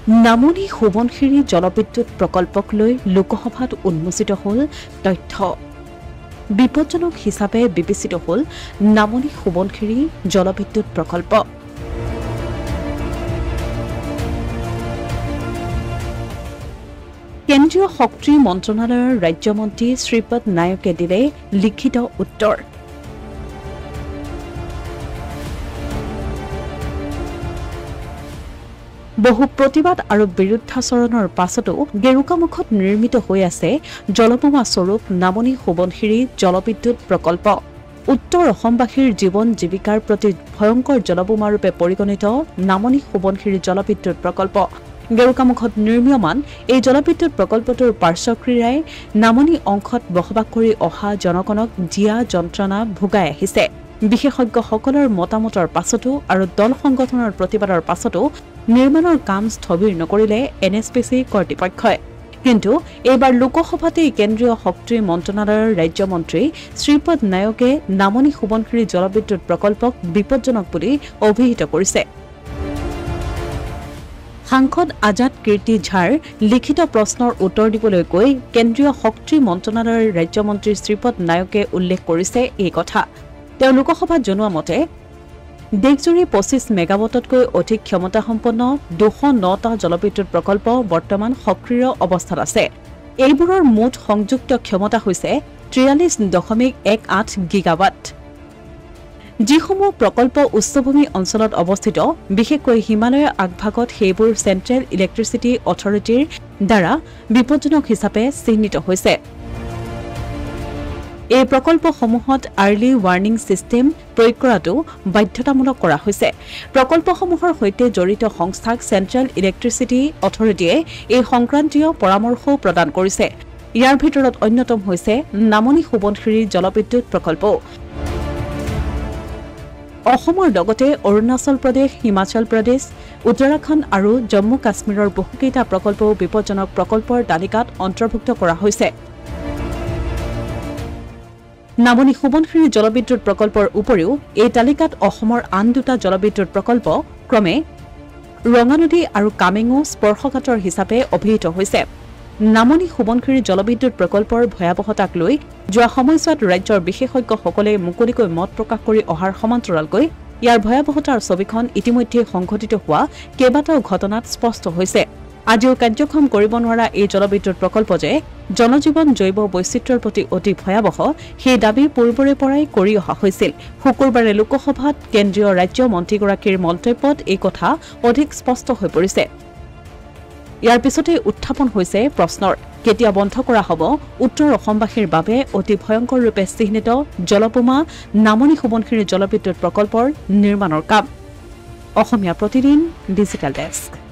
নামনি সোৱণশিৰি জলবিদ্যুৎ প্ৰকল্পক লৈ লোকসভাত উন্মোচিত হ'ল তথ্য বিপজ্জনক হিচাপে বিবেচিত হ'ল নামনি সোৱণশিৰি জলবিদ্যুৎ প্ৰকল্প কেন্দ্ৰীয় শক্তি মন্ত্ৰণালয়ৰ ৰাজ্যমন্ত্ৰী শ্ৰীপদ নায়কে দিলে লিখিত উত্তৰ বহু প্ৰতিবাদ আৰু বিৰুদ্ধাচৰণৰ পাছতো গেৰুকামুখত নিৰ্মিত হৈ আছে জলবোমা স্বৰূপ নামনি সোৱণশিৰি জলবিদ্যুৎ প্ৰকল্প উত্তৰ অসমবাসীৰ জীৱন জীৱিকাৰ প্ৰতি ভয়ংকৰ জলবোমাৰূপে পৰিগণিত নামনি সোৱণশিৰি জলবিদ্যুৎ প্ৰকল্প গেৰুকামুখত নিৰ্মীয়মান এই জলবিদ্যুৎ প্ৰকল্পটোৰ পাৰ্শ্বক্ৰিয়াই নামনি অংশত বসবাস কৰি অহা জনগণক জীয়া যন্ত্ৰণা ভোগাই আহিছে বিশেষজ্ঞসকলৰ মতামতৰ পাছতো আৰু দল সংগঠনৰ প্ৰতিবাদৰ পাছতো নিৰ্মাণৰ কাম স্থবিৰ নকৰিলে এনএছপিচি কৰ্তৃপক্ষই কিন্তু এইবাৰ লোকসভাতেই কেন্দ্ৰীয় শক্তি মন্ত্ৰণালয়ৰ ৰাজ্যমন্ত্ৰী শ্ৰীপদ নায়কে নামনি সোৱণশিৰি জলবিদ্যুৎ প্ৰকল্পক বিপজ্জনক বুলি অভিহিত কৰিছে সাংসদ আজাদ কীৰ্তি ঝাৰ লিখিত প্ৰশ্নৰ উত্তৰ দিবলৈ কৈ কেন্দ্ৰীয় শক্তি মন্ত্ৰণালয়ৰ ৰাজ্যমন্ত্ৰী শ্ৰীপদ নায়কে উল্লেখ কৰিছে এই কথা তেওঁ লোকসভাত জনোৱা মতে দেশজুৰি 25 মেগাৱাটতকৈ অধিক ক্ষমতাসম্পন্ন 209টা জলবিদ্যুৎ প্ৰকল্প বৰ্তমান সক্ৰিয় অৱস্থাত আছে এইবোৰৰ মুঠ সংযুক্ত ক্ষমতা হৈছে 43.18 গিগাৱাট যিসমূহ প্ৰকল্প উচ্চভূমি অঞ্চলত অৱস্থিত বিশেষকৈ হিমালয়ৰ আগভাগত সেইবোৰ চেণ্ট্ৰেল ইলেক্ট্ৰিচিটি অথৰিটিৰ দ্বাৰা বিপজ্জনক হিচাপে চিহ্নিত হৈছে এই প্ৰকল্পসমূহত আৰ্লি ৱাৰ্ণিং সিস্টেম প্ৰয়োগ কৰাটো বাধ্যতামূলক কৰা হৈছে প্ৰকল্পসমূহৰ সৈতে জড়িত সংস্থাক চেণ্ট্ৰেল ইলেক্ট্ৰিচিটি অথৰিটিয়ে এই সংক্ৰান্তীয় পৰামৰ্শ প্ৰদান কৰিছে ইয়াৰ ভিতৰত অন্যতম হৈছে নামনি সোৱণশিৰি জলবিদ্যুৎ প্ৰকল্প অসমৰ লগতে অৰুণাচল প্ৰদেশ হিমাচল প্ৰদেশ উত্তৰাখণ্ড আৰু জম্মু কাশ্মীৰৰ বহুকেইটা প্ৰকল্প বিপজ্জনক প্ৰকল্পৰ তালিকাত অন্তৰ্ভুক্ত কৰা হৈছে নামনি সোৱণশিৰি জলবিদ্যুৎ প্ৰকল্পৰ উপৰিও এই তালিকাত অসমৰ আন দুটা জলবিদ্যুৎ প্ৰকল্প ক্ৰমে ৰঙানদী আৰু কামেঙো স্পৰ্শকাতৰ হিচাপে অভিহিত হৈছে নামনি সোৱণশিৰি জলবিদ্যুৎ প্ৰকল্পৰ ভয়াৱহতাক লৈ যোৱা সময়ছোৱাত ৰাজ্যৰ বিশেষজ্ঞসকলে মুকলিকৈ মত প্ৰকাশ কৰি অহাৰ সমান্তৰালকৈ ইয়াৰ ভয়াৱহতাৰ ছবিখন ইতিমধ্যে সংঘটিত হোৱা কেইবাটাও ঘটনাত স্পষ্ট হৈছে আজিও কাৰ্যক্ষম কৰিব নোৱাৰা এই জলবিদ্যুৎ প্ৰকল্প যে জনজীৱন জৈৱ বৈচিত্ৰ্যৰ প্ৰতি অতি ভয়াৱহ সেই দাবী পূৰ্বৰে পৰাই কৰি অহা হৈছিল শুকুৰবাৰে লোকসভাত কেন্দ্ৰীয় ৰাজ্য মন্ত্ৰীগৰাকীৰ মন্তব্যত এই কথা অধিক স্পষ্ট হৈ পৰিছে ইয়াৰ পিছতে উত্থাপন হৈছে প্ৰশ্নৰ কেতিয়া বন্ধ কৰা হ'ব উত্তৰ অসমবাসীৰ বাবে অতি ভয়ংকৰ ৰূপে চিহ্নিত জলবোমা নামনি সোৱণশিৰি জলবিদ্যুৎ প্ৰকল্পৰ নিৰ্মাণৰ কাম অসমীয়া প্ৰতিদিন ডিজিটেল ডেস্ক